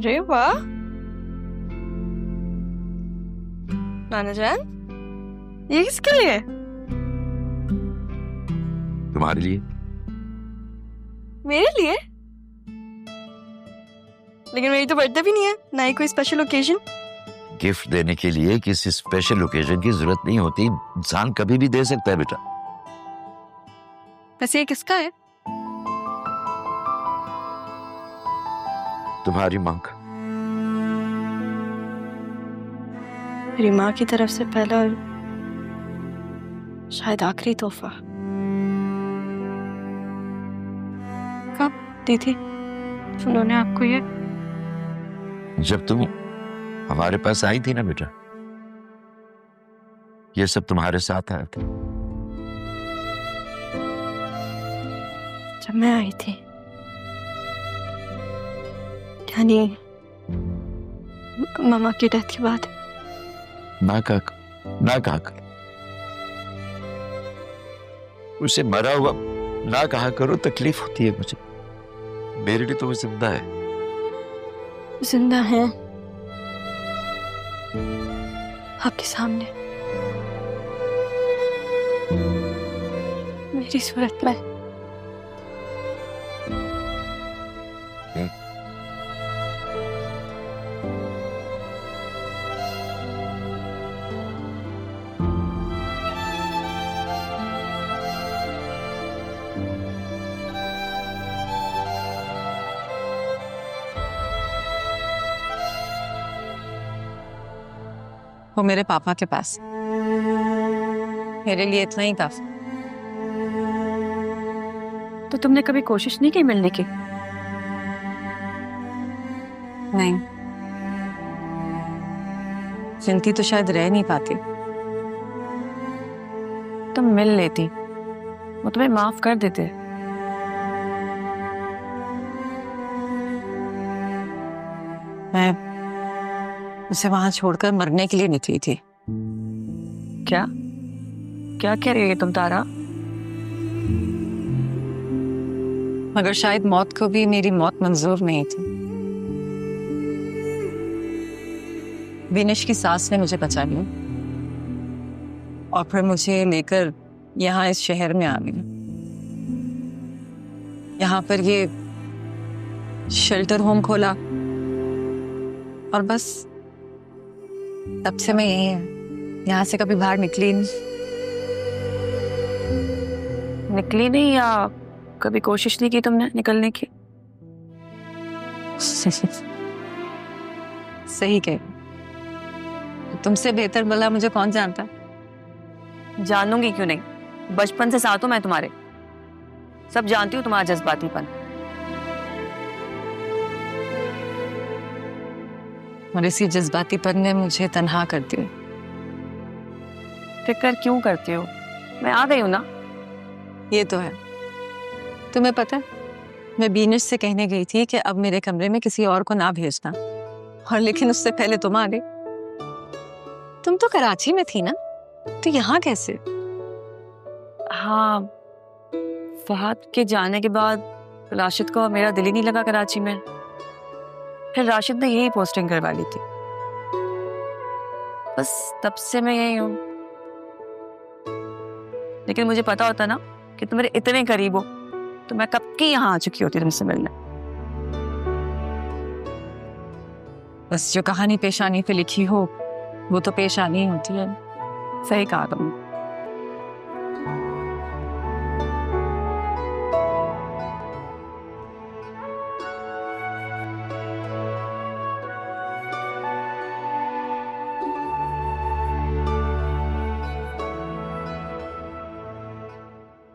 अरे वाह नाना जान, ये किसके लिए? तुम्हारे लिए। मेरे लिए? लेकिन मेरी तो बर्थडे भी नहीं है, ना ही कोई स्पेशल ओकेजन। गिफ्ट देने के लिए किसी स्पेशल ओकेजन की जरूरत नहीं होती, इंसान कभी भी दे सकता है बेटा। वैसे ये किसका है? तुम्हारी माँ का। मेरी माँ की तरफ से पहला और शायद आखिरी तोहफा। कब दी थी उन्होंने आपको ये? जब तुम हमारे पास आई थी ना बेटा, ये सब तुम्हारे साथ आया था। जब मैं आई थी, यानी मामा की डेथ के बाद। ना कहा उसे मरा हुआ ना कहा करो, तकलीफ होती है मुझे। मेरे लिए तो वो जिंदा है। जिंदा है आपके सामने, मेरी सूरत में। वो मेरे पापा के पास, मेरे लिए इतना ही काफी। तो तुमने कभी कोशिश नहीं की मिलने की? नहीं, चिंती तो शायद रह नहीं पाती। तुम मिल लेती, वो तुम्हें माफ कर देते। मैं उसे वहां छोड़कर मरने के लिए निकली थी। क्या क्या कह रही है तुम तारा? मगर शायद मौत को भी मेरी मौत मंजूर नहीं थी। विनेश की सास ने मुझे बचा लिया और फिर मुझे लेकर यहाँ इस शहर में आ गई। यहाँ पर ये शेल्टर होम खोला और बस तब से मैं यही है। यहाँ से कभी बाहर निकली नहीं या कभी कोशिश नहीं की तुमने निकलने की? सही कह, तुमसे बेहतर भला मुझे कौन जानता। जानूंगी क्यों नहीं, बचपन से साथ हूं मैं तुम्हारे, सब जानती हूँ तुम्हारा जज्बातीपन। और इसी जज्बातीपन ने मुझे तन्हा कर दिया। फिक्र क्यों करती हो, मैं आ गई हूं ना। ये तो है। तुम्हें पता है, मैं बीनिश से कहने गई थी कि अब मेरे कमरे में किसी और को ना भेजना, और लेकिन उससे पहले तुम आ गई। तुम तो कराची में थी ना, तो यहाँ कैसे? हाँ, फहद के जाने के बाद राशिद को मेरा दिल ही नहीं लगा कराची में। फिर राशिद ने यही पोस्टिंग करवा ली थी, बस तब से मैं यही हूँ। लेकिन मुझे पता होता ना कि तुम मेरे इतने करीब हो, तो मैं कब की यहाँ आ चुकी होती तुमसे मिलने। बस जो कहानी पेशानी पे लिखी हो वो तो पेशानी होती है। सही कहा तुमने।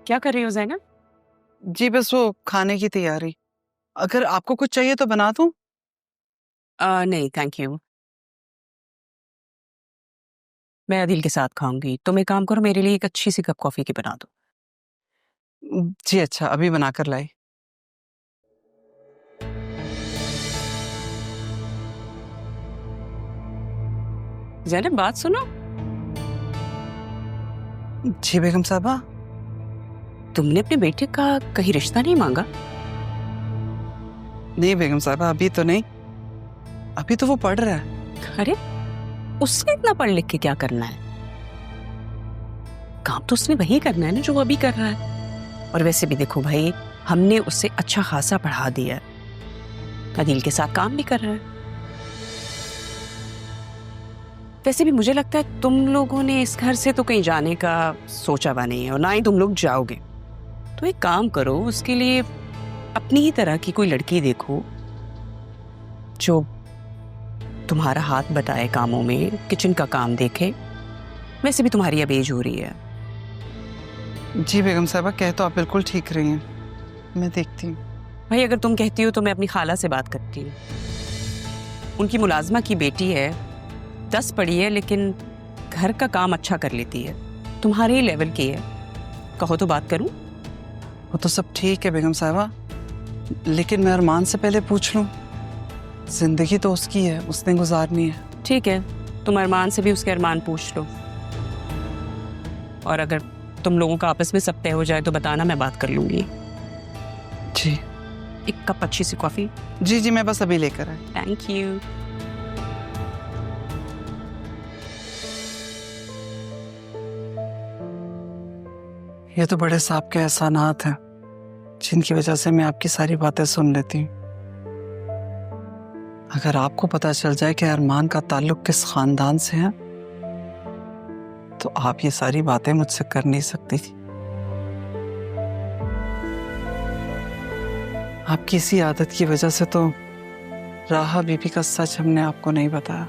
क्या कर रही हो ज़ैनब? जी बस वो खाने की तैयारी। अगर आपको कुछ चाहिए तो बना दूं? नहीं थैंक यू, मैं अदिल के साथ खाऊंगी। तुम एक काम करो, मेरे लिए एक अच्छी सी कप कॉफी की बना दो। जी अच्छा, अभी बनाकर लाई। ज़ैनब बात सुनो। जी बेगम साहबा। तुमने अपने बेटे का कहीं रिश्ता नहीं मांगा? नहीं बेगम साहबा, अभी तो नहीं। अभी तो वो पढ़ रहा है। अरे उसने इतना पढ़ लिख के क्या करना है? काम तो उसने वही करना है ना जो वो अभी कर रहा है। और वैसे भी देखो भाई, हमने उससे अच्छा खासा पढ़ा दिया है, अदील के साथ काम भी कर रहा है। वैसे भी मुझे लगता है तुम लोगों ने इस घर से तो कहीं जाने का सोचा हुआ नहीं है, और ना ही तुम लोग जाओगे। तो एक काम करो, उसके लिए अपनी ही तरह की कोई लड़की देखो जो तुम्हारा हाथ बटाए कामों में, किचन का काम देखे। वैसे भी तुम्हारी अब एज हो रही है। जी बेगम साहबा, कह तो आप बिल्कुल ठीक रही हैं, मैं देखती हूँ। भाई अगर तुम कहती हो तो मैं अपनी खाला से बात करती हूँ। उनकी मुलाजमा की बेटी है, 10 पढ़ी है, लेकिन घर का काम अच्छा कर लेती है, तुम्हारे ही लेवल की है। कहो तो बात करूं? वो तो सब ठीक है बेगम साहबा, लेकिन मैं अरमान से पहले पूछ लूं। जिंदगी तो उसकी है, उसने गुजारनी है। ठीक है, तुम अरमान से भी उसके अरमान पूछ लो, और अगर तुम लोगों का आपस में सब तय हो जाए तो बताना, मैं बात कर लूंगी। जी एक कप अच्छी सी कॉफी। जी जी, मैं बस अभी लेकर आया। Thank you. ये तो बड़े साहब के एहसानात हैं जिनकी वजह से मैं आपकी सारी बातें सुन लेती हूँ। अगर आपको पता चल जाए कि अरमान का ताल्लुक किस खानदान से है, तो आप ये सारी बातें मुझसे कर नहीं सकती थी। आपकी इसी आदत की वजह से तो राहा बीबी का सच हमने आपको नहीं बताया,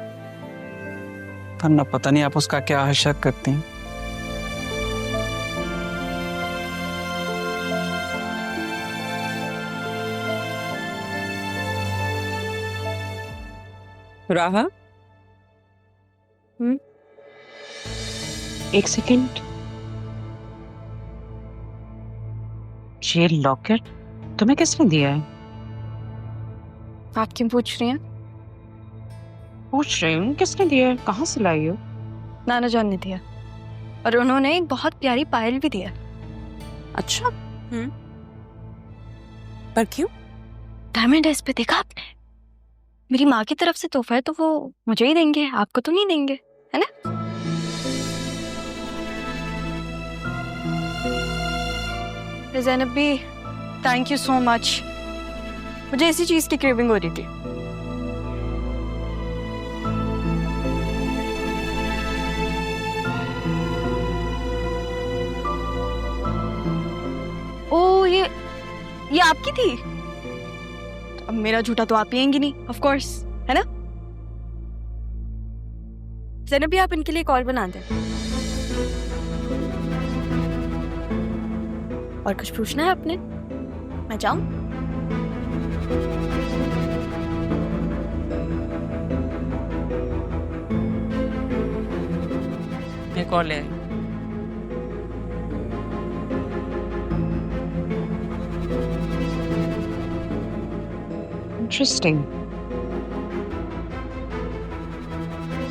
वरना पता नहीं आप उसका क्या शक करती हैं। राहा, एक सेकेंड। ये लॉकेट तुम्हें किसने दिया है? आप क्यों पूछ रही हैं? पूछ रही हूँ किसने दिया है, कहाँ से लाई हो? नाना जान ने दिया, और उन्होंने एक बहुत प्यारी पायल भी दिया। अच्छा। पर क्यों? डायमंड है इस पे, देखा आपने? मेरी माँ की तरफ से तोहफा है तो वो मुझे ही देंगे, आपको तो नहीं देंगे, है ना? ज़ैनब भी, थैंक यू सो मच। मुझे इसी चीज की क्रेविंग हो रही थी। ओ ये आपकी थी? अब मेरा झूठा तो आप पिएंगी नहीं, ऑफ कोर्स, है ना? ज़ैनब भी, आप इनके लिए कॉल बना दें। और कुछ पूछना है आपने? मैं जाऊं? ये कॉल है। इंटरेस्टिंग।